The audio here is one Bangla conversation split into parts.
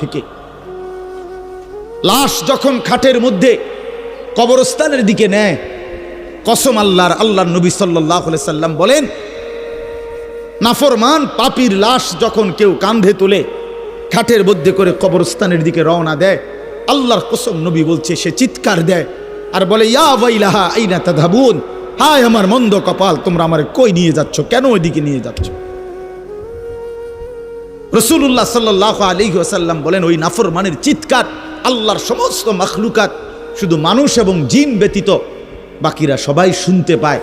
থেকে লাশ যখন খাটের মধ্যে কবরস্থানের দিকে নেয়, কসম আল্লাহর নবী সাল্লাল্লাহু আলাইহি সাল্লাম বলেন, নাফরমান পাপীর লাশ যখন কেউ কাঁধে তুলে খাটের মধ্যে করে কবরস্থানের দিকে রওনা দেয়, আল্লাহর কসম নবী বলছে সে চিৎকার দেয় আর বলে, ইয়া ওয়াইলাহা আইনা তাযহাবুন, হায় আমার মন্দ কপাল, তোমরা আমারে কই নিয়ে যাচ্ছ, কেন ওইদিকে নিয়ে যাচ্ছ? রাসূলুল্লাহ সাল্লাল্লাহু আলাইহি ওয়াসাল্লাম বলেন, ওই নাফরমানের চিৎকার আল্লাহর সমস্ত মাখলুকাত, শুধু মানুষ এবং জিন ব্যতীত বাকিরা সবাই শুনতে পায়।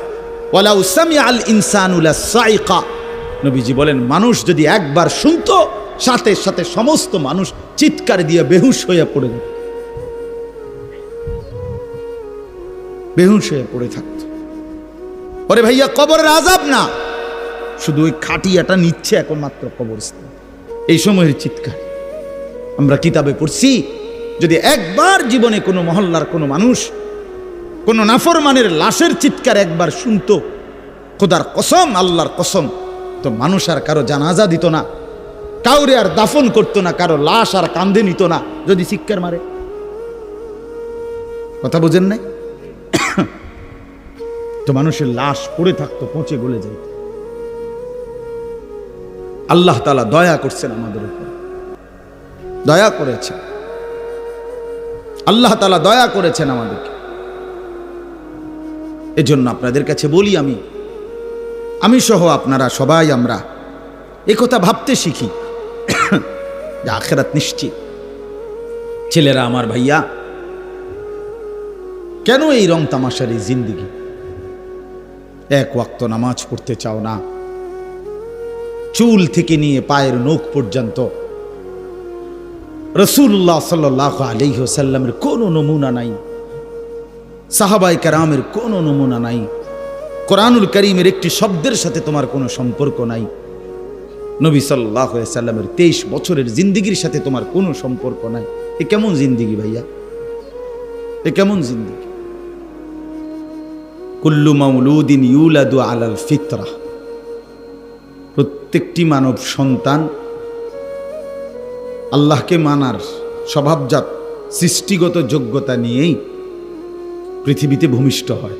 ওয়ালাউ সামিআল ইনসানু লাসাইকা, নবীজি বলেন মানুষ যদি একবার শুনতো, সাথে সাথে সমস্ত মানুষ চিৎকার দিয়ে বেহুশ হয়ে পড়ে যেত, বেহুশ হয়ে পড়ে থাকত। ওরে ভাইয়া, কবরের আযাব না, শুধু ওই খাটিয়াটা নিচ্ছে এখন মাত্র কবরস্থান, এই সময়ের চিৎকার। আমরা কিতাবে পড়ছি, যদি একবার জীবনে কোনো মহল্লার কোনো মানুষ কোনো নাফরমানের লাশের চিৎকার একবার শুনতো, খোদার কসম, আল্লাহর কসম, তো মানুষ আর কারো জানাজা দিত না, কাউরে আর দাফন করতো না, কারো লাশ আর কাঁধে নিত না যদি চিৎকার মারে। কথা বোঝেন নাই? তো মানুষের লাশ পড়ে থাকতো, পচে গলে যেত। আল্লাহ তাআলা দয়া করছেন আমাদের উপর, দয়া করেছেন আল্লাহ তাআলা, দয়া করেছেন আমাদেরকে। এজন্য আপনাদের কাছে বলি, আমি সহ আপনারা সবাই আমরা একথা ভাবতে শিখি যে আখিরাত নিশ্চিত। ছেলেরা আমার, ভাইয়া, কেন এই রং তামাশার এই জিন্দেগি? এক ওয়াক্ত নামাজ পড়তে চাও না, চুল থেকে নিয়ে পায়ের নখ পর্যন্ত রাসূলুল্লাহ সাল্লাল্লাহু আলাইহি ওয়াসাল্লামের কোনো নমুনা নাই, সাহাবায়ে কেরামের কোনো নমুনা নাই, কোরআনুল কারীমের একটি শব্দের সাথে তোমার কোনো সম্পর্ক নাই, নবী সাল্লাল্লাহু আলাইহি ওয়াসাল্লামের 23 বছরের জিন্দেগির সাথে তোমার কোনো সম্পর্ক নাই। এ কেমন জিন্দেগি ভাইয়া? এ কেমন জিন্দেগি? কুল্লু মাউলুদিন ইউলাদু আলাল ফিতরা, প্রত্যেকটি মানব সন্তান আল্লাহকে মানার স্বভাবজাত সৃষ্টিগত যোগ্যতা নিয়েই পৃথিবীতে ভূমিষ্ঠ হয়।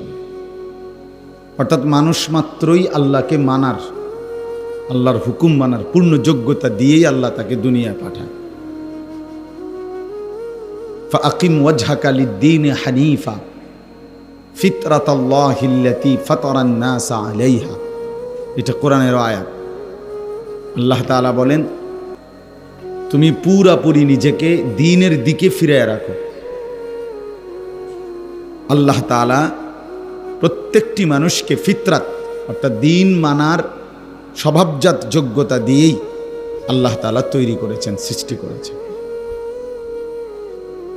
অর্থাৎ মানুষ মাত্রই আল্লাহকে মানার, আল্লাহর হুকুম মানার পূর্ণ যোগ্যতা দিয়েই আল্লাহ তাকে দুনিয়ায় পাঠায়। ফাআকিম ওয়াজহাকা লিদ-দীনি হানিফা ফিতরাতাল্লাহিল্লাতী ফাতারান নাসা আলাইহা, এটা কোরআনের আয়াত। আল্লাহ তাআলা বলেন, তুমি পুরাপুরি নিজেকে দ্বীনের দিকে ফিরিয়ে রাখো। আল্লাহ তাআলা প্রত্যেকটি মানুষকে ফিতরাত অর্থাৎ দ্বীন মানার স্বভাবজাত যোগ্যতা দিয়েই আল্লাহ তাআলা তৈরি করেছেন, সৃষ্টি করেছেন।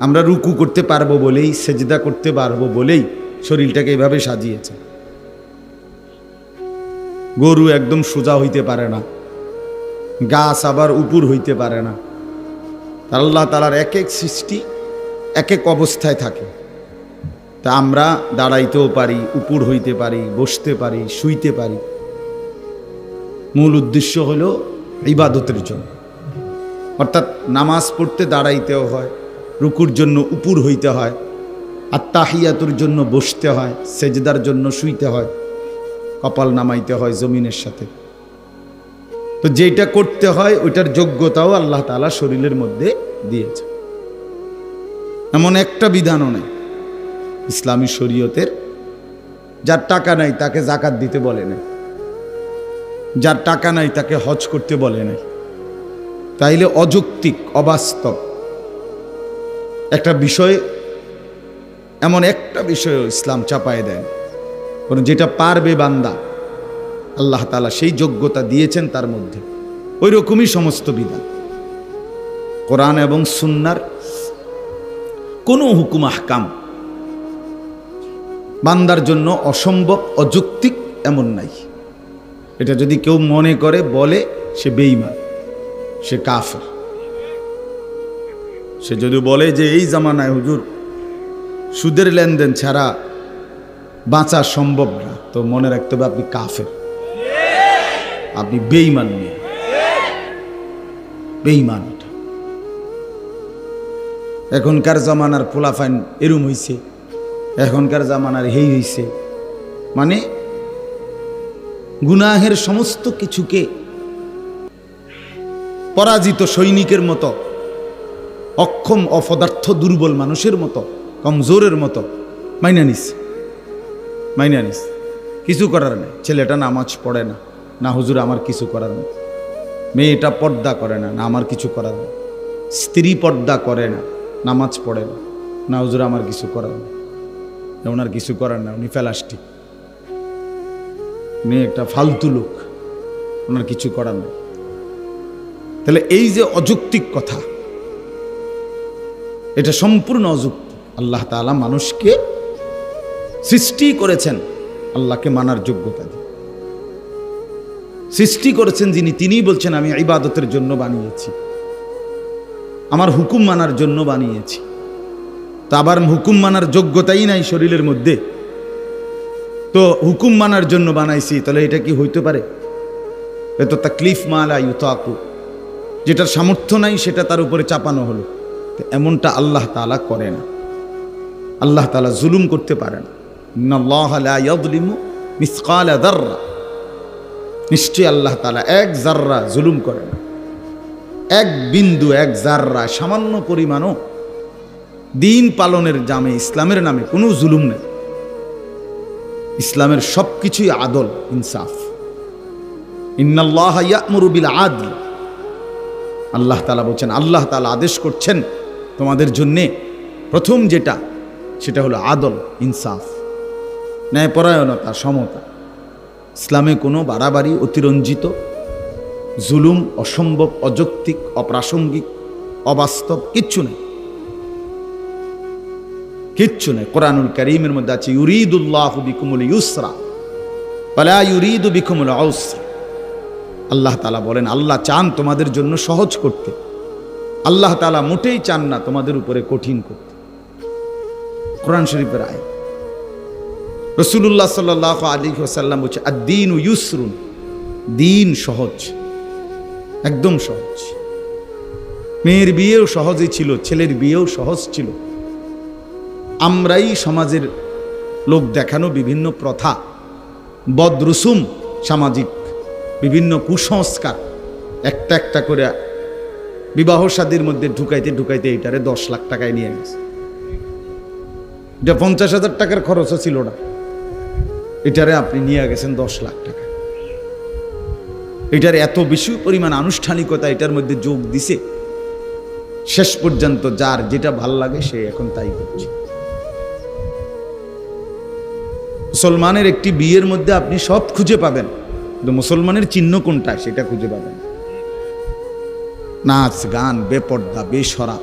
আমরা রুকু করতে পারবো বলেই, সেজদা করতে পারবো বলেই শরীরটাকে এভাবে সাজিয়েছে। গরু একদম সোজা হইতে পারে না, গাছ আবার উপর হইতে পারে না। আল্লাহ তাআলার এক এক সৃষ্টি এক এক অবস্থায় থাকে। তা আমরা দাঁড়াইতেও পারি, উপর হইতে পারি, বসতে পারি, শুইতে পারি। মূল উদ্দেশ্য হলো ইবাদতের জন্য, অর্থাৎ নামাজ পড়তে দাঁড়াইতেও হয়, রুকুর জন্য উপর হইতে হয়, আত্তাহিয়াতুর জন্য বসতে হয়, সেজদার জন্য শুইতে হয়, কপাল নামাইতে হয় জমিনের সাথে। তো যেটা করতে হয় ওইটার যোগ্যতাও আল্লাহ তাআলা শরীরের মধ্যে দিয়েছে। এমন একটা বিধানও নেই ইসলামী শরীয়তের, যার টাকা নাই তাকে যাকাত দিতে বলে নাই, যার টাকা নাই তাকে হজ করতে বলে নাই। তাইলে অযৌক্তিক, অবাস্তব একটা বিষয়, এমন একটা বিষয় ইসলাম চাপায় দেয়, কারণ যেটা পারবে বান্দা আল্লাহ তাআলা সেই যোগ্যতা দিয়েছেন তার মধ্যে। ওই রকমই সমস্ত বিধান, কোরআন এবং সুন্নাহর কোনো হুকুম আহকাম বান্দার জন্য অসম্ভব, অযৌক্তিক এমন নাই। এটা যদি কেউ মনে করে বলে, সে বেঈমান, সে কাফের। সে যদি বলে যে এই জামানায় হুজুর সুদের লেনদেন ছাড়া বাঁচা সম্ভব না, তো মনে রাখতে হবে আপনি কাফের, আপনি বেঈমান, বেঈমান। এখনকার জামানার পোলাফাইন এরম হইছে, এখনকার জামানার হেই হইছে, মানে গুনাহের সমস্ত কিছুকে পরাজিত সৈনিকের মতো, অক্ষম অপদার্থ দুর্বল মানুষের মতো, কমজোরের মতো মাইনা নিস। কিছু করার নেই। ছেলেটা নামাজ পড়ে না, না হুজুর আমার কিছু করার নেই। মেয়েটা পর্দা করে না, না আমার কিছু করার নেই। স্ত্রী পর্দা করে না, নামাজ পড়ে না, না হুজুর আমার কিছু করার নেই। ওনার কিছু করার না, উনি ফেলাস্টিক, উনি একটা ফালতু লোক, ওনার কিছু করার নেই। তাহলে এই যে অযৌক্তিক কথা, এটা সম্পূর্ণ অযৌক্তিক। আল্লাহ তাআলা মানুষকে সৃষ্টি করেছেন আল্লাহকে মানার যোগ্যতা দিয়ে। সৃষ্টি করেছেন যিনি, তিনিই বলছেন আমি ইবাদতের জন্য বানিয়েছি, আমার হুকুম মানার জন্য বানিয়েছি। তো আবার হুকুম মানার যোগ্যতাই নাই শরীরের মধ্যে, তো হুকুম মানার জন্য বানাইছি, তাহলে এটা কি হইতে পারে? এত তাকলিফ মালা ইউতাকু, যেটার সামর্থ্য নাই সেটা তার উপরে চাপানো হলো। তো এমনটা আল্লাহ তাআলা করে না। আল্লাহ তাআলা জুলুম করতে পারে না। ইন্নাল্লাহা লা ইয়াযলিমু মিসকালা যাররা, নিশ্চয়ই আল্লাহ তাআলা এক জাররা জুলুম করে না। এক বিন্দু, এক জাররা, সামান্য পরিমাণও দিন পালনের নামে, ইসলামের নামে কোনো জুলুম নেই। ইসলামের সবকিছুই আদল, ইনসাফ। ইন্নাল্লাহা ইয়া'মুরু বিল আদল, আল্লাহ তাআলা বলছেন, আল্লাহ তাআলা আদেশ করছেন তোমাদের জন্যে প্রথম যেটা, সেটা হলো আদল, ইনসাফ, ন্যায়পরায়ণতা, সমতা। ইসলামে কোনো বাড়াবাড়ি, অতিরঞ্জিত, জুলুম, অসম্ভব, অযৌক্তিক, অপ্রাসঙ্গিক, অবাস্তব কিচ্ছু নেই, কিচ্ছু নেই। কোরআনুল কারীমের মধ্যে আছে ইউরিদুল্লাহু বিকুমুল ইউসরা ওয়ালা ইউরিদু বিকুমুল উসরা। আল্লাহ তাআলা বলেন, আল্লাহ চান তোমাদের জন্য সহজ করতে, আল্লাহ তাআলা মোটেই চান না তোমাদের উপরে কঠিন করতে। কোরআন শরীফের আয়াত। রাসূলুল্লাহ সাল্লাল্লাহু আলাইহি ওয়াসাল্লাম বলেছে আদ-দীনু ইউসরুন, দিন সহজ, একদম সহজ। মেয়ের বিয়েও সহজই ছিল, ছেলের বিয়েও সহজ ছিল। আমরাই সমাজের লোক দেখানো বিভিন্ন প্রথা, বদরুসুম, সামাজিক বিভিন্ন কুসংস্কার একটা একটা করে বিবাহ শাদীর মধ্যে ঢুকাইতে ঢুকাইতে এটারে 10 লাখ টাকায় নিয়ে গেছে। এটা 50,000 টাকার খরচও ছিল না, এটারে আপনি নিয়ে গেছেন 10 লাখ টাকা। এটার এত বেশি পরিমাণ আনুষ্ঠানিকতা এটার মধ্যে যোগ দিছে, শেষ পর্যন্ত যার যেটা ভাল লাগে সে এখন তাই করছে। মুসলমানের একটি বিয়ের মধ্যে আপনি সব খুঁজে পাবেন, কিন্তু মুসলমানের চিহ্ন কোনটা সেটা খুঁজে পাবেন। নাচ গান, বেপর্দা, বেশরা,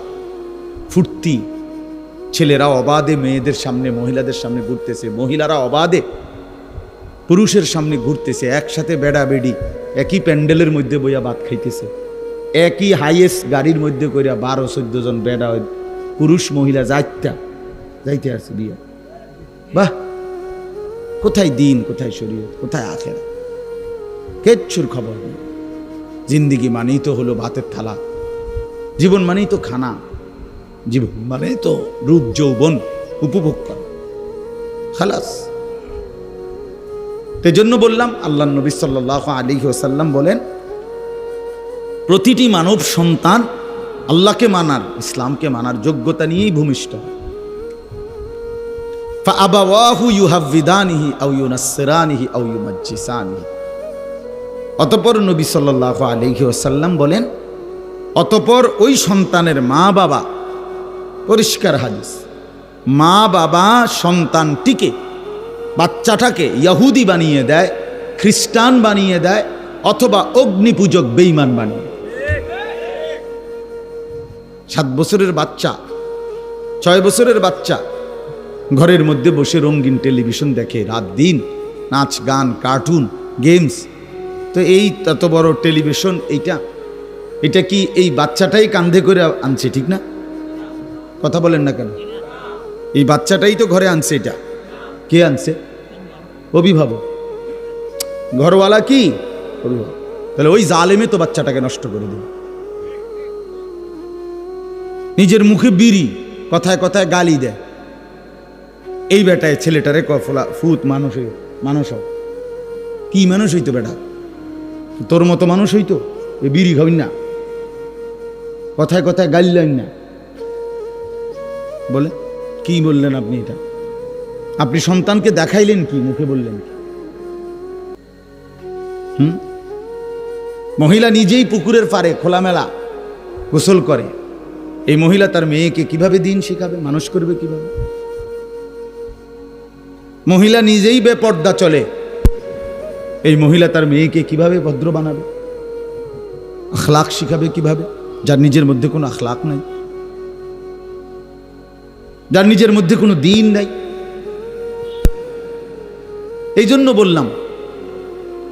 ফুর্তি, ছেলেরা অবাধে মেয়েদের সামনে, মহিলাদের সামনে ঘুরতেছে, মহিলারা অবাধে পুরুষের সামনে ঘুরতেছে, একসাথে বেড়া বেড়ি একই প্যান্ডেলের মধ্যে বইয়া ভাত খাইতেছে, একই হাইয়েস্ট গাড়ির মধ্যে কইরা 12-14 জন বেড়া পুরুষ মহিলা যাইতে আসছে বিয়ে। বাহ, কোথায় দিন, কোথায় শরীয়ত, কোথায় আখেরাত? কিচ্ছুর খবর নেই। জিন্দিগি মানেই তো হলো ভাতের থালা, জীবন মানেই তো খানা, জীবন মানেই তো রূপ যৌবন উপভোগ করা, খালাস। সেজন্য বললাম, আল্লাহ নবী সাল্লাল্লাহু আলাইহি ওয়াসাল্লাম বলেন, প্রতিটি মানব সন্তান আল্লাহকে মানার, ইসলামকে মানার যোগ্যতা নিয়েই ভূমিষ্ঠ। ফাআবাওয়াহু ইউহাব্বিদানিহি আও ইউনাসসিরানিহি আও ইউমাজ্জিসানিহি। অতঃপর নবী সাল্লাল্লাহু আলাইহি ওয়াসাল্লাম বলেন, অতঃপর ওই সন্তানের মা বাবা, পরিষ্কার হাদিস, মা বাবা সন্তানটিকে, বাচ্চাটাকে ইহুদি বানিয়ে দেয়, খ্রিস্টান বানিয়ে দেয়, অথবা অগ্নিপূজক বেঈমান বানিয়ে। 7 বছরের বাচ্চা, 6 বছরের বাচ্চা ঘরের মধ্যে বসে রঙিন টেলিভিশন দেখে রাত দিন, নাচ গান, কার্টুন, গেমস। তো এই তত বড় টেলিভিশন, এটা কি এই বাচ্চাটাই কান্ধে করে আনছে? ঠিক না? কথা বলেন না কেন? এই বাচ্চাটাই তো ঘরে আনছে। এটা কে আনছে? অভিভাবক। ঘরওয়ালা কি? অভিভাবক। তাহলে ওই জালেমে তো বাচ্চাটাকে নষ্ট করে দেবে। নিজের মুখে বিড়ি, কথায় কথায় গালি দেয়। এই বেটায় ছেলেটারে কফলা ফুত মানুষ মানুষ কি মানুষ হইতো বেটা, তোর মতো মানুষ হইতো? এ বিড়ি খাবি না, কথায় কথায় গাইলেন না বলে। কি বললেন আপনি? এটা আপনি সন্তানকে দেখাইলেন কি, মুখে বললেন কি? মহিলা নিজেই পুকুরের পাড়ে খোলামেলা গোসল করে। এই মহিলা তার মেয়েকে কিভাবে দিন শিখাবে, মানুষ করবে কিভাবে? মহিলা নিজেই বেপর্দা চলে, এই মহিলা তার মেয়েকে কিভাবে ভদ্র বানাবে, আখলাক শিখাবে কিভাবে, যার নিজের মধ্যে কোনো আখলাক নাই, যার নিজের মধ্যে কোনো দিন নাই। এই জন্য বললাম,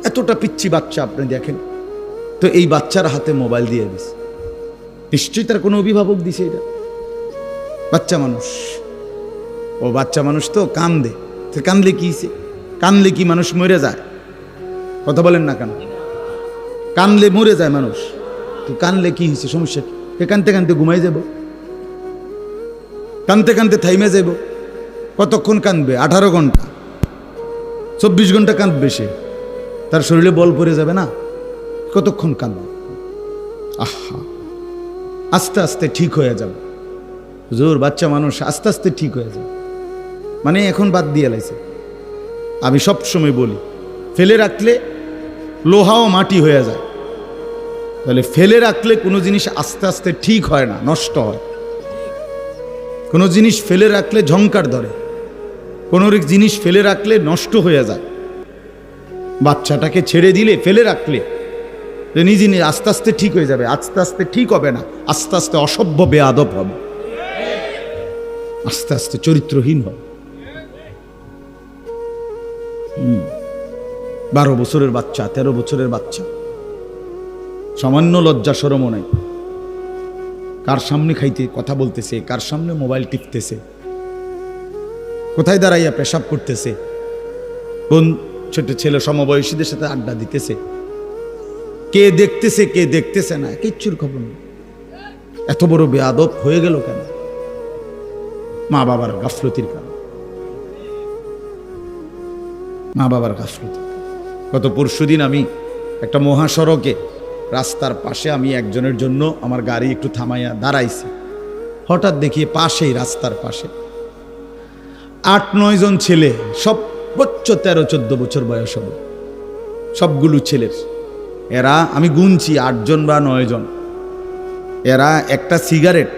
এতটা পিচ্ছি বাচ্চা আপনি দেখেন তো, এই বাচ্চার হাতে মোবাইল দিয়ে দিস, নিশ্চয়ই তার কোনো অভিভাবক দিছে। এটা বাচ্চা মানুষ, ও বাচ্চা মানুষ তো কান্দে, কান্দলে কি, কান্দলে কি মানুষ মরে যায়? কথা বলেন না কেন? কান্দলে মরে যায় মানুষ, তো কান্দলে কি হয়েছে, সমস্যা কি? কানতে কানতে ঘুমাই যাব, কানতে কানতে থাইমে যাব। কতক্ষণ কাঁদবে? 18 ঘন্টা 24 ঘন্টা কাঁদবে সে, তার শরীরে বল পড়ে যাবে না? কতক্ষণ কাঁদবে? আহা, আস্তে আস্তে ঠিক হয়ে যাবে হুজুর। বাচ্চা মানুষ আস্তে আস্তে ঠিক হয়ে যাবে, মানে এখন বাদ দিয়ে লাইছে। আমি সব সময় বলি, ফেলে রাখলে লোহাও মাটি হয়ে যায়, তাহলে ফেলে রাখলে কোনো জিনিস আস্তে আস্তে ঠিক হয় না, নষ্ট হয়। কোনো জিনিস ফেলে রাখলে ঝংকার ধরে, কোনো জিনিস ফেলে রাখলে নষ্ট হয়ে যায়। বাচ্চাটাকে ছেড়ে দিলে, ফেলে রাখলে নিজে নিজে আস্তে আস্তে ঠিক হয়ে যাবে। আস্তে আস্তে ঠিক হবে না, আস্তে আস্তে অসভ্য বেয়াদব হবে, আস্তে আস্তে চরিত্রহীন হবে। 12 বছরের বাচ্চা, 13 বছরের বাচ্চা, সামান্য লজ্জা শরমও নাই। কার সামনে খাইতে কথা বলতেছে, কার সামনে মোবাইল টিপতেছে, কোথায় দাঁড়াইয়া পেশাব করতেছে, কোন ছোট ছেলে সমবয়সীদের সাথে আড্ডা দিতেছে, কে দেখতেছে কে দেখতেছে না, কিচ্ছুর খবর নেই। এত বড় বেয়াদব হয়ে গেল কেন? মা বাবার গাফলতির কারণে, মা বাবার গাফলতি। গত পরশুদিন আমি একটা মহাসড়কে রাস্তার পাশে আমি একজনের জন্য আমার গাড়ি একটু থামাইয়া দাঁড়াইছি। হঠাৎ দেখি পাশেই, রাস্তার পাশে 8-9 জন ছেলে, সর্বোচ্চ 13-14 বছর বয়স হবে সবগুলো ছেলের। এরা আমি গুনছি 8 জন বা 9 জন। এরা একটা সিগারেট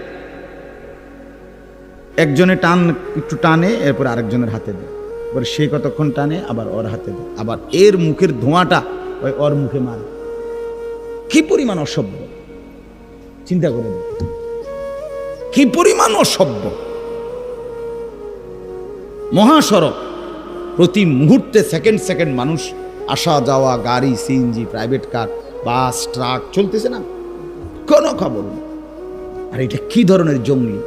একজনে একটু টানে, এরপর আরেকজনের হাতে দেয়, এবার সে কতক্ষণ টানে, আবার ওর হাতে দেয়, আবার এর মুখের ধোঁয়াটা ওই ওর মুখে মারে। কি পরিমাণ অসভ্য, চিন্তা করে দেখ, কি পরিমাণ অসভ্য। মহাসড়ক, প্রতি মুহূর্তে সেকেন্ড সেকেন্ড মানুষ আসা যাওয়া, গাড়ি, সিএনজি, প্রাইভেট কার, বাস, ট্রাক চলতেছে না, কোনো খবর নেই। আর এটা কি ধরনের জঙ্গলি?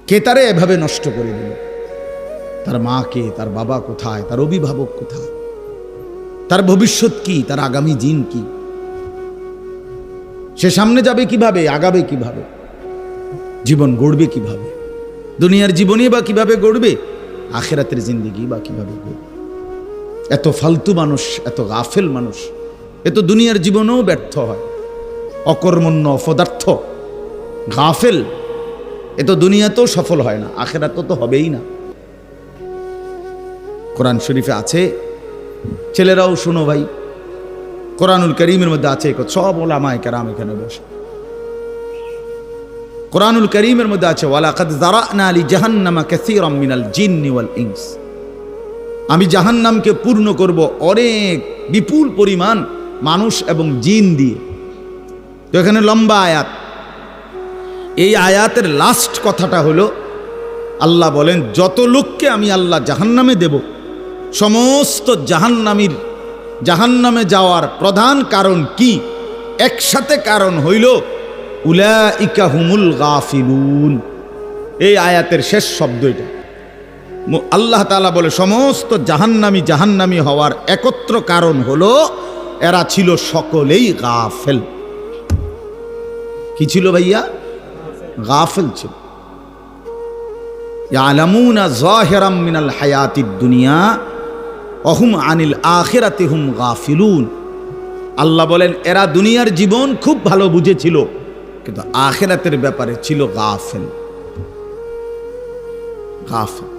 কে তারে এভাবে নষ্ট করে দিল? তার মা কে, তার বাবা কোথায়, তার অভিভাবক কোথায়, তার ভবিষ্যৎ কি, তার আগামী দিন কি, সে সামনে যাবে কিভাবে, আগাবে কিভাবে, জীবন গড়বে কিভাবে, দুনিয়ার জীবনই বা কিভাবে গড়বে, আখিরাতের জিন্দেগি বা কিভাবে গড়বে? এত ফালতু মানুষ, এত গাফেল মানুষ, এত দুনিয়ার জীবনেও ব্যর্থ হয়। অকর্মণ্য, অপদার্থ, গাফেল, এত দুনিয়াতেও সফল হয় না, আখিরাতে তো হবেই না। কোরআন শরীফে আছে, ছেলেরাও শোনো ভাই, কোরআনুল কারীমের মধ্যে আছে, সব ওলামায়ে কেরাম এখানে বসে, কোরআনুল কারীমের মধ্যে আছে, ওয়ালাকাদ যারানা লি জাহান্নামা কাসীরাম মিনাল জিন্নি ওয়াল ইনস, আমি জাহান্নামকে পূর্ণ করব অনেক বিপুল পরিমাণ মানুষ এবং জিন দিয়ে। তো এখানে লম্বা আয়াত, এই আয়াতের লাস্ট কথাটা হলো আল্লাহ বলেন, যত লোককে আমি আল্লাহ জাহান্নামে দেব, সমস্ত জাহান্নামে যাওয়ার প্রধান কারণ কি? একসাথে কারণ হইল উলাইকা হুমুল গাফিলুন। এই আয়াতের শেষ শব্দ এটা। আল্লাহ তাআলা বলে সমস্ত জাহান্নামী হওয়ার একত্র কারণ হলো এরা ছিল সকলেই গাফেল। কি ছিল ভাইয়া? গাফিল ছিল। ইয়ালামুনা যাহিরাম মিনাল হায়াতিদ দুনিয়া ওয়া হুম আনিল আখিরাতি হুম গাফিলুন। আল্লাহ বলেন এরা দুনিয়ার জীবন খুব ভালো বুঝেছিল, কিন্তু আখিরাতের ব্যাপারে ছিল গাফিল। গাফিল।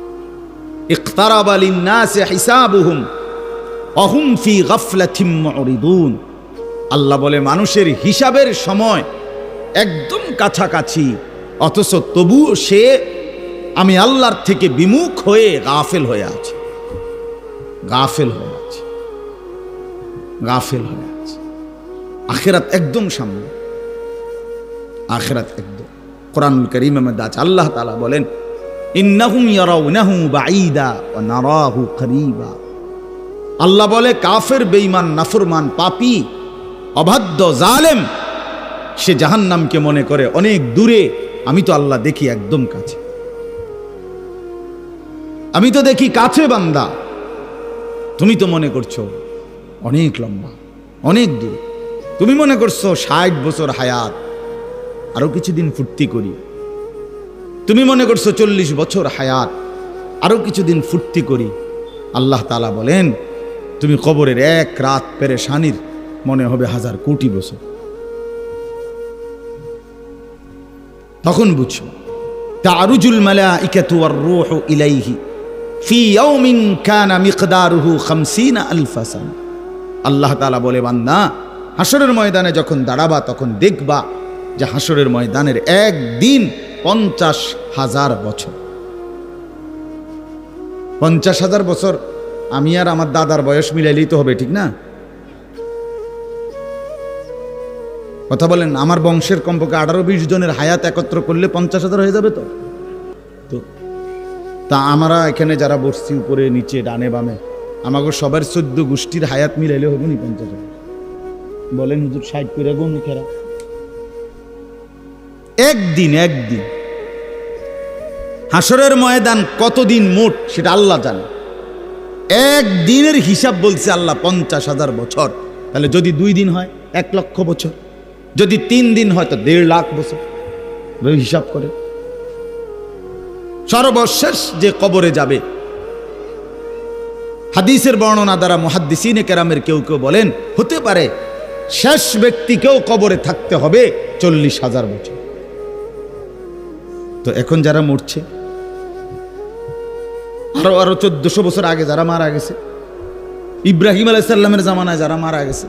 ইকতারাবা লিন-নাসি হিসাবুহুম ওয়া হুম ফি গাফলাতিম মুরিদুন। আল্লাহ বলে মানুষের হিসাবের সময় একদম কাছাকাছি, অথচ তবুও সে আমি আল্লাহর থেকে বিমুখ হয়ে গাফিল হয়ে আছে। গাফিল হয়ে আছে, গাফিল হয়ে আছে। আখিরাত একদম সামনে, আখিরাত একদম। কোরআনুল কারীমের মধ্যে আছে, আল্লাহ তাআলা বলেন ইন্নাহুম ইয়ারাউনাহু বাঈদা ওয়া নারাহু করিবা। আল্লাহ বলে কাফের, বেঈমান, নাফরমান, পাপী, অবাধ্য, জালেম সে জাহান্নামকে মনে করে অনেক দূরে, আমি তো আল্লাহ দেখি একদম কাছে। আমি তো দেখি কাছে বান্দা, তুমি তো মনে করছো অনেক লম্বা, অনেক দূর। তুমি মনে করছো 60 বছর হায়াত, আরো কিছুদিন ফুর্তি করি। তুমি মনে করছো 40 বছর হায়াত, আরো কিছুদিন ফুর্তি করি। আল্লাহ তাআলা বলেন তুমি কবরের এক রাত পেরেশানির মনে হবে 1000 কোটি বছর। তখন বুঝছো তারুজুল মালাইকাতু ওয়ার রূহু ইলাইহি ফি ইয়াউমিন কানা মিকদারুহু 50 আলফ সানা। আল্লাহ তাআলা বলে বান্দা হাসরের ময়দানে যখন দাঁড়াবা তখন দেখবা যে হাসরের ময়দানের একদিন 50,000 বছর। 50,000 বছর আমি আর আমার দাদার বয়স মিলাইলেই তো হবে, ঠিক না? কথা বলেন, আমার বংশের কমপক্ষে 18-20 জনের হায়াত একত্র করলে 50,000 হয়ে যাবে। তো তা আমরা এখানে যারা বসছি উপরে নিচে ডানে বামে, আমাকে সবার 14 গোষ্ঠীর হায়াত মিলাইলে হবে নি 50,000? বলেন হুজুর 60 করে গুণ খেরা। একদিন হাসরের ময়দান কতদিন মোট সেটা আল্লাহ জানে। একদিনের হিসাব বলছে আল্লাহ 50,000 বছর। তাহলে যদি 2 দিন হয় 1 লক্ষ বছর, যদি 3 দিন হয় তো 1.5 লাখ বছর। হিসাব করে সর্বশেষ যে কবরে যাবে, হাদিসের বর্ণনা দ্বারা মুহাদ্দিসিনে কেরামের কেউ কেউ বলেন হতে পারে শেষ ব্যক্তিকেও কবরে থাকতে হবে 40,000 বছর। তো এখন যারা মরছে, আরো 1400 বছর আগে যারা মারা গেছে, ইব্রাহিম আলাইহিস সালামের জামানায় যারা মারা গেছে,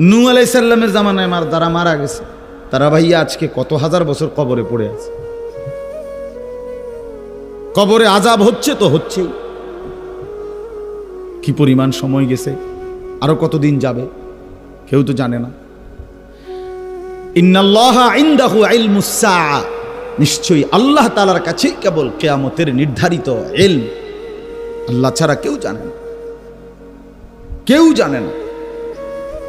নূহ আলাইহিস সালামের জামানায় যারা মারা গেছে, তারা ভাইয়া আজকে কত হাজার বছর কবরে পড়ে আছে। কবরে আযাব হচ্ছে তো হচ্ছেই। কি পরিমাণ সময় গেছে, আরো কতদিন যাবে কেউ তো জানে না। ইন্নাল্লাহা ইনদাহু ইলমুস সাআ, নিশ্চয়ই আল্লাহ তাআলার কাছে কেবল কিয়ামতের নির্ধারিত ইলম। আল্লাহ ছাড়া কেউ জানে না, কেউ জানে না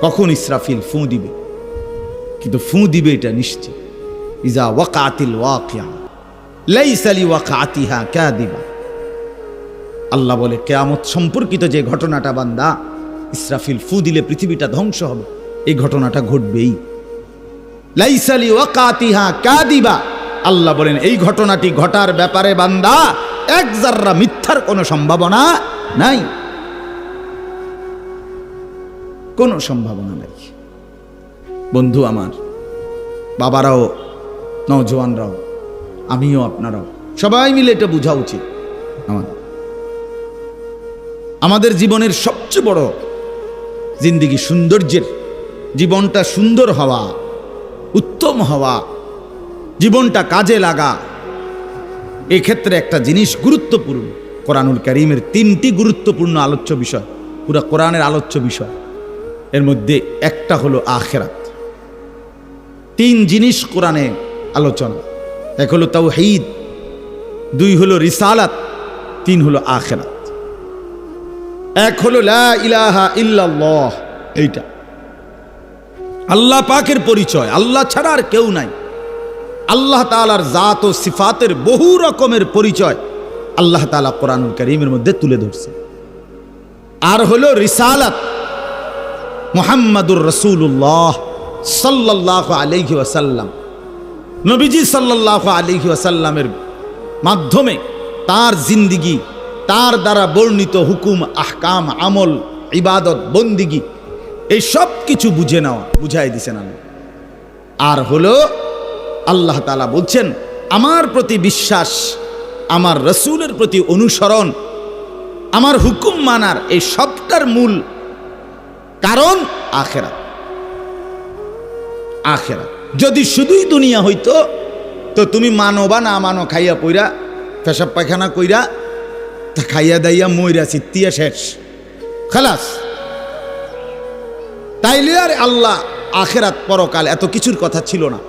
কখন ইসরাফিল ফু দিবে, কিন্তু ফু দিবে এটা নিশ্চিত। ইজা ওয়াকাতিল ওয়াকিয়া লাইসা লিওয়াকাতিহা কাযিবা। আল্লাহ বলে কিয়ামত সম্পর্কিত যে ঘটনাটা বান্দা, ইসরাফিল ফু দিলে পৃথিবীটা ধ্বংস হবে, এই ঘটনাটা ঘটবেই। লাইসা লিওয়াকাতিহা কাযিবা। আল্লাহ বলেন এই ঘটনাটি ঘটার ব্যাপারে বান্দা এক জাররা মিথ্যার কোনো সম্ভাবনা নাই, কোনো সম্ভাবনা নাই। বন্ধু আমার, বাবারাও, নওজোয়ানরাও, আমিও, আপনারাও সবাই মিলে এটা বোঝা উচিত। আমাদের জীবনের সবচেয়ে বড় জিন্দেগি সৌন্দর্যের, জীবনটা সুন্দর হওয়া, উত্তম হওয়া, জীবনটা কাজে লাগা, এক্ষেত্রে একটা জিনিস গুরুত্বপূর্ণ। কোরআনুল কারীমের 3টি গুরুত্বপূর্ণ আলোচ্য বিষয়, পুরা কোরআনের আলোচ্য বিষয়, এর মধ্যে একটা হলো আখিরাত। 3 জিনিস কোরআনে আলোচনা, এক হলো তাওহীদ, 2 হলো রিসালাত, 3 হলো আখিরাত। এক হলো লা ইলাহা ইল্লাল্লাহ, এইটা আল্লাহ পাকের পরিচয়, আল্লাহ ছাড়া আর কেউ নাই। আল্লাহ তাআলার জাত ও সিফাতের বহু রকমের পরিচয় আল্লাহ তাআলা কোরআনুল কারীমের মধ্যে তুলে ধরছে। আর হলো রিসালাত, মুহাম্মাদুর রাসূলুল্লাহ সাল্লাল্লাহু আলাইহি ওয়াসাল্লাম, নবীজি সাল্লাল্লাহু আলাইহি ওয়াসাল্লামের মাধ্যমে তার জিন্দিগি, তার দ্বারা বর্ণিত হুকুম, আহকাম, আমল, ইবাদত, বন্দিগি, এই সব কিছু বুঝে নেওয়া, বুঝাই দিছেন আল্লাহ। আর হলো আল্লাহ তাআলা বলছেন আমার প্রতি বিশ্বাস, আমার রসুলের প্রতি অনুসরণ, আমার হুকুম মানার এই সবটার মূল কারণ আখিরাত। আখিরাত যদি শুধুই দুনিয়া হইতো তো তুমি মানো বা না মানো, খাইয়া পইরা পেশাব পায়খানা কইরা তা খাইয়া দাইয়া মইরা চিত্তিয়া শেষ, খালাস। তাইলে আর আল্লাহ আখিরাত পরকাল এত কিছুর কথা ছিল না।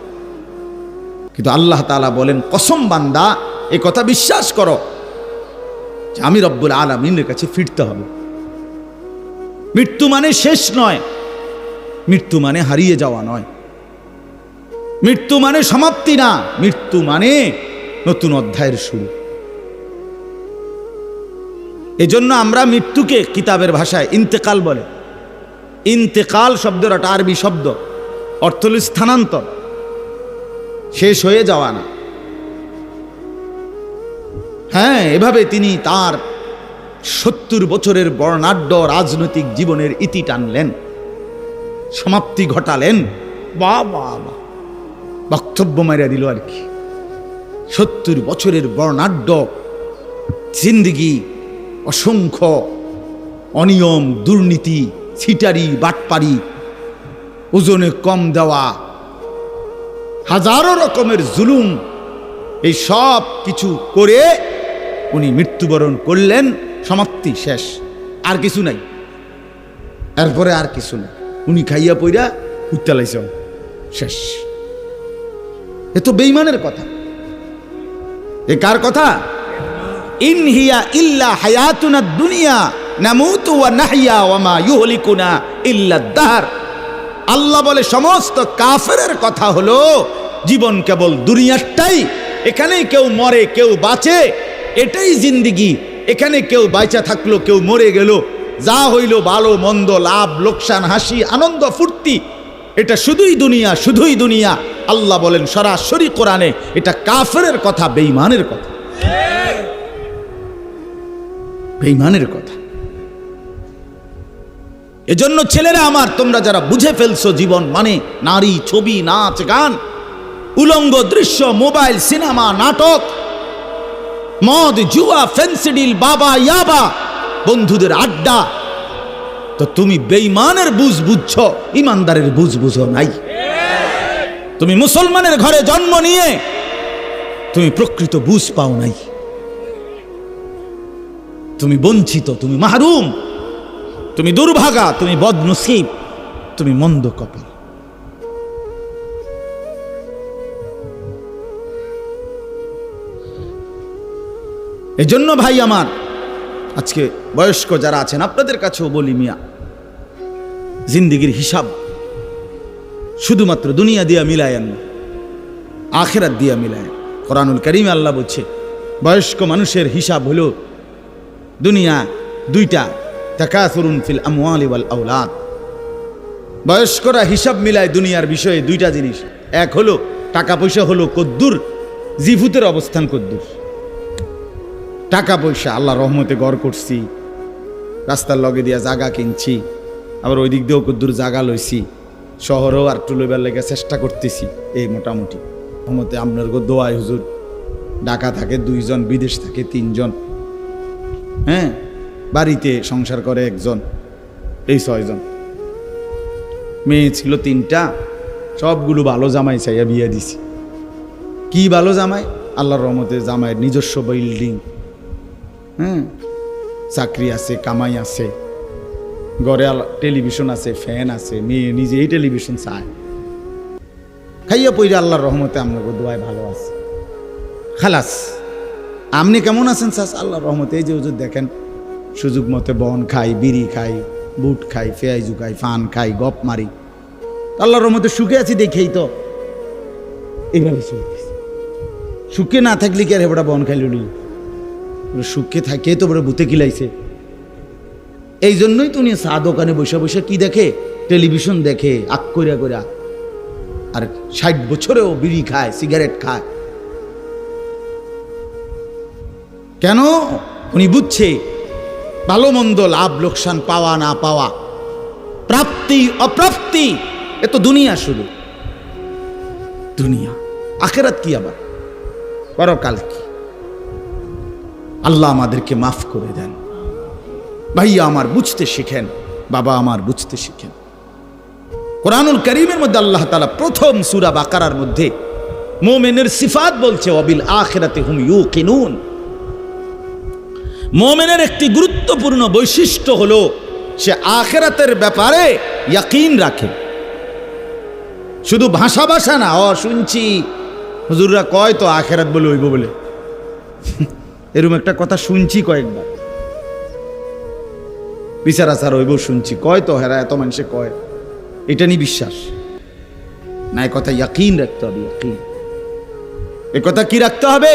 কিন্তু আল্লাহ তাআলা বলেন কসম বান্দা এই কথা বিশ্বাস করো যে আমি রব্বুল আলামিনের কাছে ফিরতে হবে। মৃত্যু মানে শেষ নয়, মৃত্যু মানে হারিয়ে যাওয়া নয়, মৃত্যু মানে সমাপ্তি না, মৃত্যু মানে নতুন অধ্যায়ের শুরু। এজন্য আমরা মৃত্যুকে কিতাবের ভাষায় ইন্তেকাল বলে। ইন্তেকাল শব্দের একটা আরবি শব্দ, অর্থ হল স্থানান্তর, শেষ হয়ে যাওয়া না। হ্যাঁ, এভাবে তিনি তার 70 বছরের বর্ণাঢ্য রাজনৈতিক জীবনের ইতি টানলেন, সমাপ্তি ঘটালেন। বাবা বক্তব্য মারিয়া দিল আর কি। 70 বছরের বর্ণাঢ্য জিন্দিগি, অসংখ্য অনিয়ম, দুর্নীতি, ছিটারি, বাটপারি, ওজনে কম দেওয়া, হাজারো রকমের জুলুম, এই সব কিছু করে উনি মৃত্যুবরণ করলেন। সমাপ্তি, শেষ, আর কিছু নাই, এরপরে আর কিছু নাই। উনি খাইয়া পইরা হুত্তালাইছেন, শেষ। এ তো বেঈমানের কথা। এ কার কথা? ইন হিয়া ইল্লা হায়াতুনা দুনিয়া নামুতু ওয়া নাহইয়া ওয়া মা ইউহলিকুনা ইল্লা দাহর। আল্লাহ বলে সমস্ত কাফেরের কথা হলো জীবন কেবল দুনিয়াটাই, এখানেই কেউ মরে কেউ বাঁচে, এটাই জিন্দিগি। এখানে কেউ বাইচা থাকলো, কেউ মরে গেল, যা হইল ভালো মন্দ, লাভ লোকসান, হাসি আনন্দ ফুর্তি, এটা শুধুই দুনিয়া, শুধুই দুনিয়া। আল্লাহ বলেন সরাসরি কোরআনে এটা কাফেরের কথা, বেঈমানের কথা, বেঈমানের কথা। এজন্য ছেলেরা আমার, তোমরা যারা বুঝে ফেলছো জীবন মানে নারী, ছবি, নাচ, গান, উলঙ্গ দৃশ্য, মোবাইল, সিনেমা, নাটক, মদ, জুয়া, ফেন্সিডিল, বাবা, ইয়াবা, বন্ধুদের আড্ডা, তো তুমি বেঈমানের বুঝ বুঝছো, ইমানদারের বুঝ বুঝো নাই। তুমি মুসলমানের ঘরে জন্ম নিয়ে তুমি প্রকৃত বুঝ পাও নাই। তুমি বঞ্চিত, তুমি মাহরুম, তুমি দুর্ভাগা, তুমি বদনসিব, তুমি মন্দ কপাল। এজন্য ভাই আমার, আজকে বয়স্ক যারা আছেন আপনাদের কাছেও বলি, মিয়া জিন্দিগির হিসাব শুধুমাত্র দুনিয়া দিয়া মিলায়েন না, আখিরাত দিয়া মিলায়েন। কোরআনুল কারীমে আল্লাহ বলছে বয়স্ক মানুষের হিসাব হলো দুনিয়া দুইটা, তাকাসুরুন ফিল আমওয়ালি ওয়াল আওলাদ। বয়স্করা হিসাব মিলায় দুনিয়ার বিষয়ে দুইটা জিনিস, এক হলো টাকা পয়সা হলো কদ্দুর, জিভুতের অবস্থান কদ্দুর। টাকা পয়সা আল্লাহ রহমতে ঘর করছি, রাস্তার লগে দিয়া জায়গা কিনছি, আবার ওই দিক দিয়েও কদ্দুর জায়গা লইছি, শহরেও আর একটু লইবার লেগে চেষ্টা করতেছি। এই মোটামুটি রহমতে আপনার দোয়াই হুজুর, ঢাকা থাকে 2 জন, বিদেশ থাকে 3 জন, হ্যাঁ, বাড়িতে সংসার করে 1 জন, এই 6 জন। মেয়ে ছিল 3টা, সবগুলো ভালো জামাই চাইয়া বিয়ে দিছি। কি ভালো জামাই? আল্লাহর রহমতে জামাইয়ের নিজস্ব বিল্ডিং, হ্যাঁ, চাকরি আছে, কামাই আছে, ঘরে টেলিভিশন আছে, ফ্যান আছে, মেয়ে নিজেই টেলিভিশন চায়। খাইয়া পইরা আল্লাহর রহমতে আমরা দোয়ায় ভালো আছে, খালাস। আপনি কেমন আছেন স্যার? আল্লাহর রহমতে এই যে হুজুর দেখেন, সুযোগ মতে বন খাই, বিড়ি খাই, বুট খাই, ফেয়াইজু খাই, ফান খাই, গপ মারি, আল্লাহর রহমতে সুখে আছি দেখেই তো এইভাবে চলতেছে। সুখে না থাকলে কি আর হেবড়া বন খাইল? সুখে থাকে তো বড় ভূতে কিলাইছে। এই জন্যই তো উনি চা দোকানে বসে বসে কি দেখে? টেলিভিশন দেখে, আক কইরা কইরা। আর 60 বছরেও বিড়ি খায়, সিগারেট খায়। কেন? উনি বুঝছে ভালো মন্দ, লাভ লোকসান, পাওয়া না পাওয়া, প্রাপ্তি অপ্রাপ্তি, এ তো দুনিয়া, শুধু দুনিয়া। আখেরাত কি আবার? পরকাল কি? আল্লাহ আমাদেরকে মাফ করে দেন। ভাইয়া আমার বুঝতে শিখেন, বাবা আমার বুঝতে শিখেন। কোরআনুল কারীমের মধ্যে আল্লাহ তাআলা প্রথম সূরা বাকারার মধ্যে মুমিনের সিফাত বলছে, ওয়াবিল আখিরাতি হুম ইউকিনুন। মুমিনের একটি গুরুত্বপূর্ণ বৈশিষ্ট্য হলো সে আখিরাতের ব্যাপারে ইয়াকিন রাখে। শুধু ভাষা ভাষা না, শুনছি হুজুররা কয় তো আখিরাত বলে হইব বলে, এরকম একটা কথা শুনছি কয়েকবার। বিচার আচার হইব শুনছি, কয় তো হেরা, এত মানুষে কয়, এটা নিয়ে বিশ্বাস না। এ কথা ইয়াকিন রাখতে হবে। ইয়াকিন, এ কথা কি রাখতে হবে?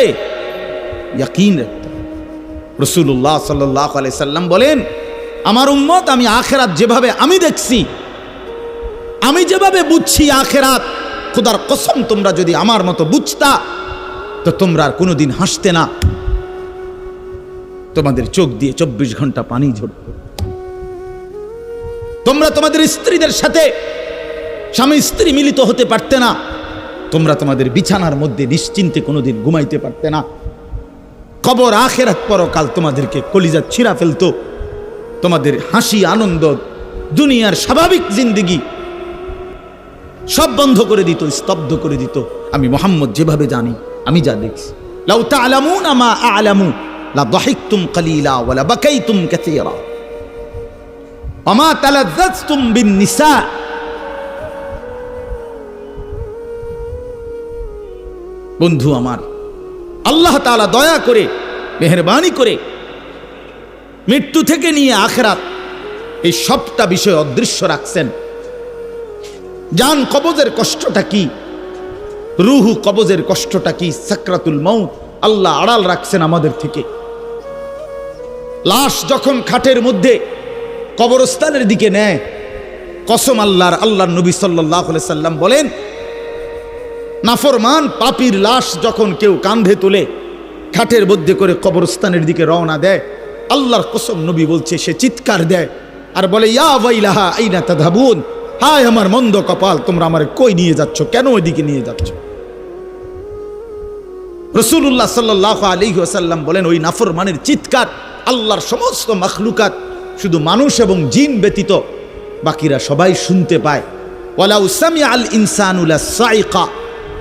ইয়াকিন রাখতে হবে। রাসূলুল্লাহ সাল্লাল্লাহু আলাইহি সাল্লাম বলেন, আমার উম্মত আমি আখিরাত যেভাবে আমি দেখছি, আমি যেভাবে বুঝছি আখিরাত, খোদার কসম তোমরা যদি আমার মতো বুঝতা তো তোমরা আর কোনোদিন হাসতে না, তোমাদের চোখ দিয়ে 24 ঘন্টা পানি ঝরত। তোমরা তোমাদের স্ত্রীদের সাথে স্বামী স্ত্রী মিলিত হতে পারতে না, তোমরা তোমাদের বিছানার মধ্যে নিশ্চিন্তে কোনোদিন ঘুমাইতে পারতে না। কবর, আখিরাত, পরকাল তোমাদেরকে কলিজা ছিঁড়া ফেলতো। তোমাদের হাসি, আনন্দ, দুনিয়ার স্বাভাবিক জিন্দেগি সব বন্ধ করে দিত, স্তব্ধ করে দিত। আমি মুহাম্মদ যেভাবে জানি, আমি যা দেখছি। লাউ তা'লামুনা মা আ'লামু লা দাহিকতুম কালিলা ওয়া লা বাকাইতুম কাসীরা ওয়া মা তালাজ্জাজতুম বিন নিসা। বন্ধু আমার, আল্লাহ তাআলা দয়া করে, মেহেরবানি করে মৃত্যু থেকে নিয়ে আখিরাত এই সবটা বিষয় অদৃশ্য রাখছেন। জান কবজের কষ্টটা কি, রুহু কবজের কষ্টটা কি, সাকরাতুল মউত আল্লাহ আড়াল রাখছেন আমাদের থেকে। লাশ যখন খাটের মধ্যে কবরস্থানের দিকে নেয়, কসম আল্লাহর নবী সাল্লাল্লাহু আলাইহি সাল্লাম বলেন, নাফরমান পাপীর লাশ যখন কেউ কাঁধে তুলে খাটের মধ্যে করে কবরস্থানের দিকে রওনা দেয়, আল্লাহর কসম নবী বলছে, সে চিৎকার দেয় আর বলে, ইয়া ওয়াইলাহা আইনা তাযহাবুন, হায় আমার মন্দ কপাল, তোমরা আমারে কই নিয়ে যাচ্ছ, কেন ওইদিকে নিয়ে যাচ্ছ? রাসূলুল্লাহ সাল্লাল্লাহু আলাইহি ওয়াসাল্লাম বলেন, ওই নাফরমানের চিৎকার আল্লাহর সমস্ত মাখলুকাত, শুধু মানুষ এবং জিন ব্যতীত বাকিরা সবাই শুনতে পায়। ওয়ালাউ সামিআল ইনসানু লাসাইকা,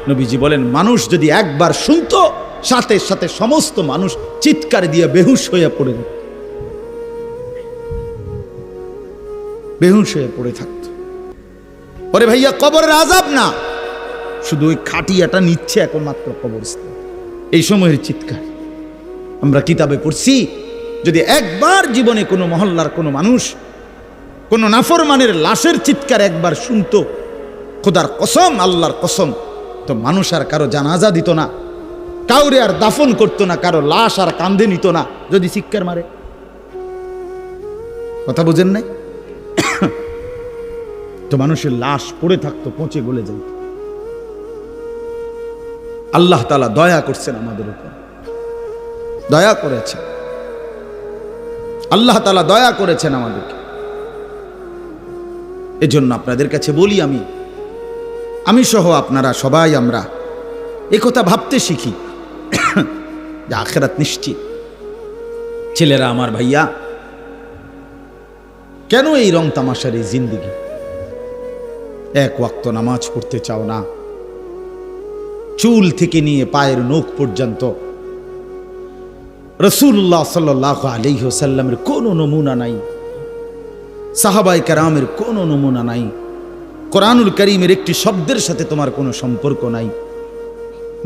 নবীজি বলেন, মানুষ যদি একবার শুনতো, সাথে সাথে সমস্ত মানুষ চিৎকার দিয়ে বেহুশ হয়ে পড়ে যেত, বেহুশ হয়ে পড়ে থাকতো। ওরে ভাইয়া, কবরের আযাব না, শুধু ওই খাটিয়াটা নিচ্ছে এখন মাত্র কবরস্থান, এই সময়ের চিৎকার। আমরা কিতাবে পড়ছি, যদি একবার জীবনে কোনো মহল্লার কোনো মানুষ কোনো নাফরমানের লাশের চিৎকার একবার শুনতো, খোদার কসম, আল্লাহর কসম, তো মানুষ আর কারো জানাজা দিত না, কাউরে আর দাফন করতো না, কারো লাশ আর কাঁধে নিত না যদি চিৎকার মারে। কথা বুঝেন নাই? তো মানুষের লাশ পড়ে থাকতো, পচে গলে যেত। আল্লাহ তাআলা দয়া করছেন আমাদের উপর, দয়া করেছেন আল্লাহ তাআলা, দয়া করেছেন আমাদেরকে। এজন্য আপনাদের কাছে বলি, আমি সহ আপনারা সবাই আমরা একথা ভাবতে শিখি যে আখিরাত নিশ্চিত। ছেলেরা আমার, ভাইয়া, কেন এই রং তামাশার এই জিন্দেগি? এক ওয়াক্ত নামাজ পড়তে চাও না, চুল থেকে নিয়ে পায়ের নখ পর্যন্ত রাসূলুল্লাহ সাল্লাল্লাহু আলাইহি ওয়াসাল্লামের কোনো নমুনা নাই, সাহাবায়ে কেরামের কোনো নমুনা নাই, কোরআনুল কারীমের একটি শব্দের সাথে তোমার কোনো সম্পর্ক নাই,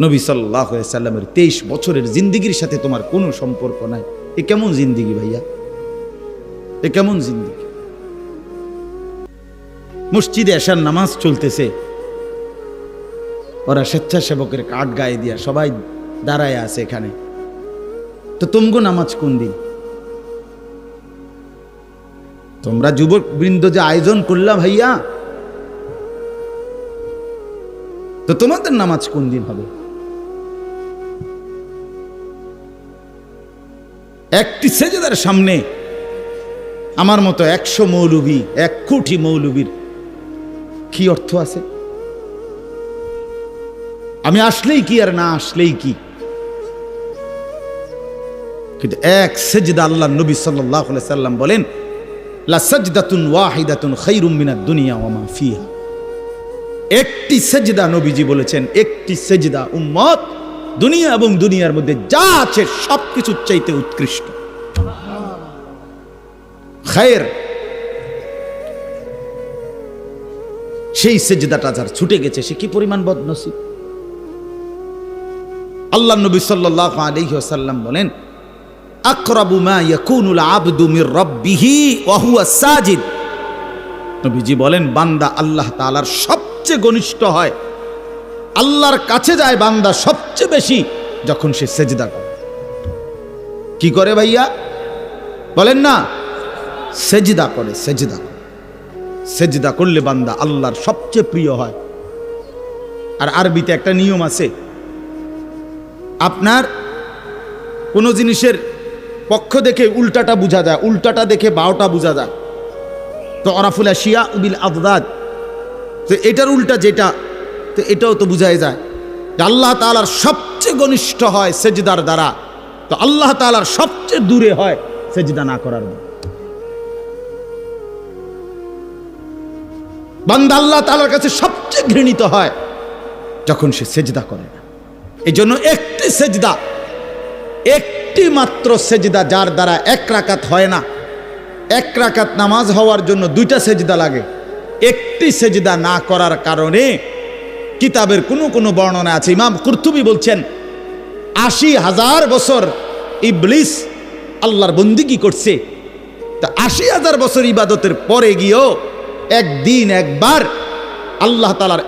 নবী সাল্লাল্লাহু আলাইহি ওয়াসাল্লামের 23 বছরের জিন্দেগির সাথে তোমার কোনো সম্পর্ক নাই। এ কেমন জিন্দেগি ভাইয়া? এ কেমন জিন্দেগি? মসজিদে এশার নামাজ চলতেছে, ওরা স্বেচ্ছাসেবকের কার্ড গায়ে দিয়া সবাই দাঁড়ায় আছে এখানে, তো তুমগো নামাজ কোন দিন? তোমরা যুবক বৃন্দ যে আয়োজন করলা ভাইয়া, তো তোমাদের নামাজ কোন দিন হবে? একটি সেজদার সামনে আমার মতো 100 মৌলবী, 1 কোটি মৌলবীর কি অর্থ আছে? আমি আসলেই কি আর না আসলেই কি? কিন্তু এক সেজদা, আল্লাহ নবী সাল্লাল্লাহু আলাইহি সাল্লাম বলেন, লা সাজদাতুন ওয়াহিদাতুন খায়রুম মিনাদ দুনিয়া ওয়া মা ফিহা। একটি সেজদা, নবীজি বলেছেন, একটি সেজদা উম্মত দুনিয়া এবং দুনিয়ার মধ্যে যা আছে সবকিছুর চাইতে উৎকৃষ্ট। খায়ের। সেই সেজদাটা যার ছুটে গেছে সে কি পরিমাণ বদনসিব। আল্লাহ নবী সাল্লাল্লাহু আলাইহি ওয়াসাল্লাম বলেন, আকরাবু মা ইয়াকুনুল আবদু মির রাব্বিহি ওয়া হুয়া সাজিদ। নবীজি বলেন, বান্দা আল্লাহ তাআলার সবচেয়ে ঘনিষ্ঠ হয়, আল্লাহর কাছে যায় বান্দা সবচেয়ে বেশি যখন সে সেজদা করে। কি করে ভাইয়া বলেন না? সেজদা করে। সেজদা করে। সেজদা করলে বান্দা আল্লাহর সবচেয়ে প্রিয় হয়। আর আরবিতে একটা নিয়ম আছে, আপনার কোনো জিনিসের পক্ষ দেখে উল্টাটা বোঝা যায়, উল্টাটা দেখে বাওটা বোঝা যায়। তো অরাফুল আশিয়া বিল আদদাদ, তো এটার উল্টা যেটা, তো এটাও তো বোঝাই যায় যে আল্লাহ তাআলার সবচেয়ে ঘনিষ্ঠ হয় সেজদার দ্বারা, তো আল্লাহ তাআলার সবচেয়ে দূরে হয় সেজদা না করার দ্বারা। বান্দা আল্লাহ তাআলার কাছে সবচেয়ে ঘৃণিত হয় যখন সে সেজদা করে না। এই জন্য একটি সেজদা, একটি মাত্র সেজদা, যার দ্বারা 1 রাকাত হয় না। 1 রাকাত নামাজ হওয়ার জন্য 2টা সেজদা লাগে। একটি সেজদা না করার কারণে কিতাবের কোনো বর্ণনা আছে, ইমাম কুরতুবী বলছেন 80,000 বছর ইবলিস আল্লাহর বন্দিগি করছে। তা 80,000 বছর ইবাদতের পরে গিয়েও একদিন একবার আল্লাহ তাআলার